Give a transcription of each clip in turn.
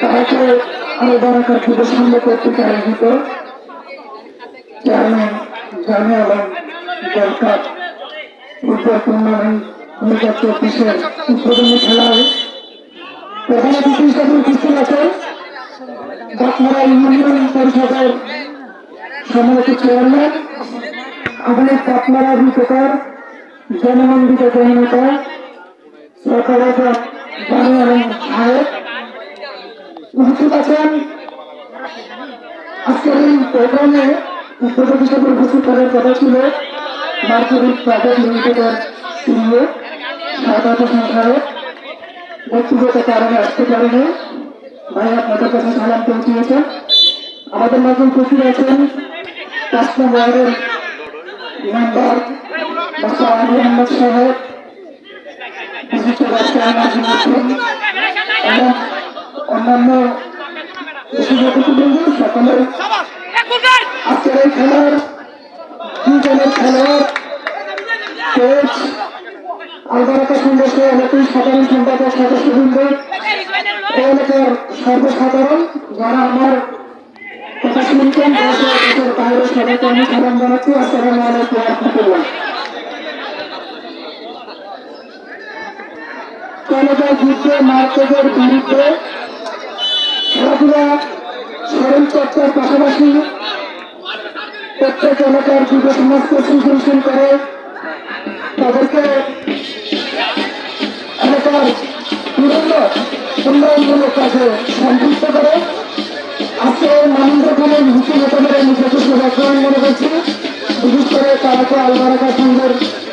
তাকে আলবারাকার যুব সংঘ কর্তৃক আয়োজিত চেয়ারম্যান জামি আলম জলকাপ ফুটবল টুর্নামেন্ট 2024-এর উদ্বোধনী খেলায় প্রধান অতিথি হিসেবে উপস্থিত আছেন বাগমারা ইউনিয়ন পরিষদের সম্মানিত চেয়ারম্যান আধুনিক বাগমারা রূপকার জনমন্ডিত জননেতা জামি আলম সাহেব উপস্থিত আছেন। আজকের এই প্রোগ্রামে উদ্বোধক হিসেবে উপস্থিত থাকার কথা ছিল মার্কেট প্রাইভেট লিমিটেডের সিইও সাধারণ সংখ্যায় ব্যক্তিগত কারণে আসতে পারেনি। ভাই আপনাদের কাছে সালাম পৌঁছিয়েছেন। আমাদের মাঝে উপস্থিত আছেন 5 নং ওয়ার্ডের মেম্বার ডক্টর আলী আহমদ সাহেব, বিশিষ্ট ব্যবসায়ী এবং অন্যান্য সকলে আজকের এই খেলার 2 জনের খেলোয়াড় কোচ আলবারাকা সংঘর্ষে এলাকার সাধারণ সম্পাদক সদস্যবৃন্দ এলাকার সর্বসাধারণ যারা আমার কথা শুনছেন দেশের বাইরে সবাইকে আমি সালাম জানাচ্ছি। আসসালামু আলাইকুম ওয়া রাহমাতুল্লাহ। কলেজের যুদ্ধে মার্কেটের বিরুদ্ধে খেলাধুলা শরীর চর্চার পাশাপাশি প্রত্যেক এলাকার যুব সমাজকে সৃজনশীল করে তাদেরকে এলাকার বিভিন্ন উন্নয়নমূলক কাজে সম্পৃক্ত করে আজকে মানুষের নীতি নেতাদের নিজেকে সুরক্ষণ মনে করছি। বিশেষ করে তারাকে আলবারাকা সংঘের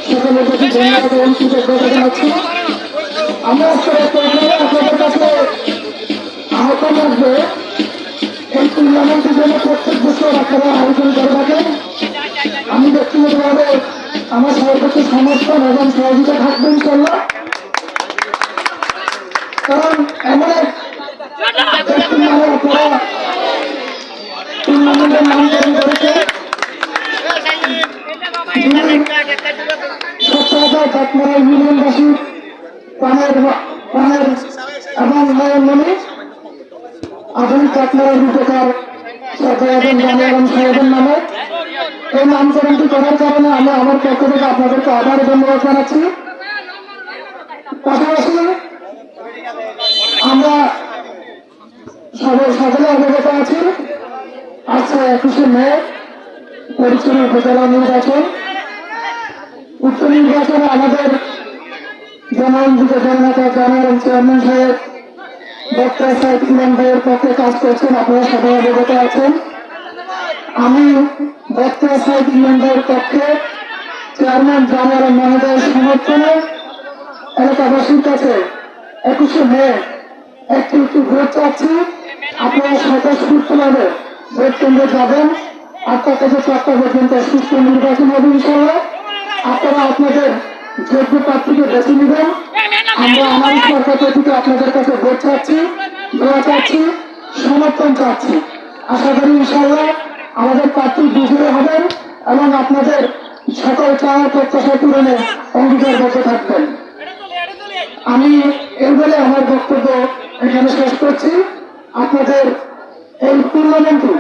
সকলের প্রতি ধন্যবাদ এবং কৃতজ্ঞতা জানাচ্ছি। আমরা আপনাদের কাছে আহ্বান রাখবো এই টুর্নামেন্টের জন্য প্রত্যেক বছর আপনারা আয়োজন করে থাকেন। আমি ব্যক্তিগতভাবে আমার সর্বোচ্চ সমর্থন এবং সহযোগিতা থাকবে ইনশাল্লাহ। কারণ এমন এক আপনারা টুর্নামেন্টের নামকরণ করেছে সপ্তাহ বাগমারা ইউনিয়নবাসী প্রাণের এবং নয়নমণি আধুনিক বাগমারা রূপকার সরকার জামি আলম সাহেবের নামে এই নামকরণটি করার কারণে আমি আমার পক্ষ থেকে আপনাদেরকে আবার ধন্যবাদ জানাচ্ছি। পাশাপাশি আমরা সকলে অবগত আছি আজকে 21শে মে পরিচ্ছন্ন উপজেলা নির্বাচন। উক্ত নির্বাচনে আমাদের জনমন্ডিত জননেতা জামি আলম চেয়ারম্যান সাহেব ডক্টর সাইদ ইমাম ভাইয়ের পক্ষে কাজ করছেন, আপনারা সবাই অবগত আছেন। আমি ডক্টর সাইদ ইমাম ভাইয়ের পক্ষে চেয়ারম্যান জামি আলম মহোদয়ের সমর্থনে এলাকাবাসীর কাছে 21শে মে একটি ভোট চাচ্ছি। আপনারা স্বতঃস্ফূর্তভাবে ভোট কেন্দ্রে যাবেন। 8টা থেকে 4টা পর্যন্ত সুস্থ নির্বাচন হবে ইনশাআল্লাহ। আপনারা আপনাদের যোগ্য প্রার্থীকে বেছে নেবেন। আমরা আমার সরকার থেকে আপনাদের কাছে ভোট চাচ্ছি, দোয়া চাচ্ছি, সমর্থন চাচ্ছি। আশা করি ইনশাআল্লাহ আমাদের প্রার্থী বিজয়ী হবেন এবং আপনাদের সকল চাওয়া প্রত্যাশা পূরণে অঙ্গীকারবদ্ধ থাকবেন। আমি এর বলে আমার বক্তব্য এখানে শেষ করছি। আপনাদের এই টুর্নামেন্টটি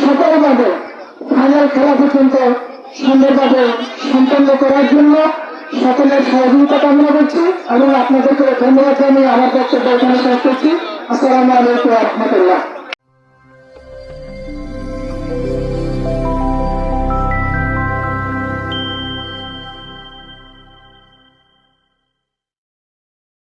সফলভাবে ফাইনাল খেলা পর্যন্ত সুন্দরভাবে সম্পন্ন করার জন্য সকলের সহযোগিতা কামনা করছি এবং আপনাদেরকে ধন্যবাদ জানিয়ে আমার বক্তব্য এখানে শেষ করছি। আসসালামু আলাইকুম ওয়া রাহমাতুল্লাহ।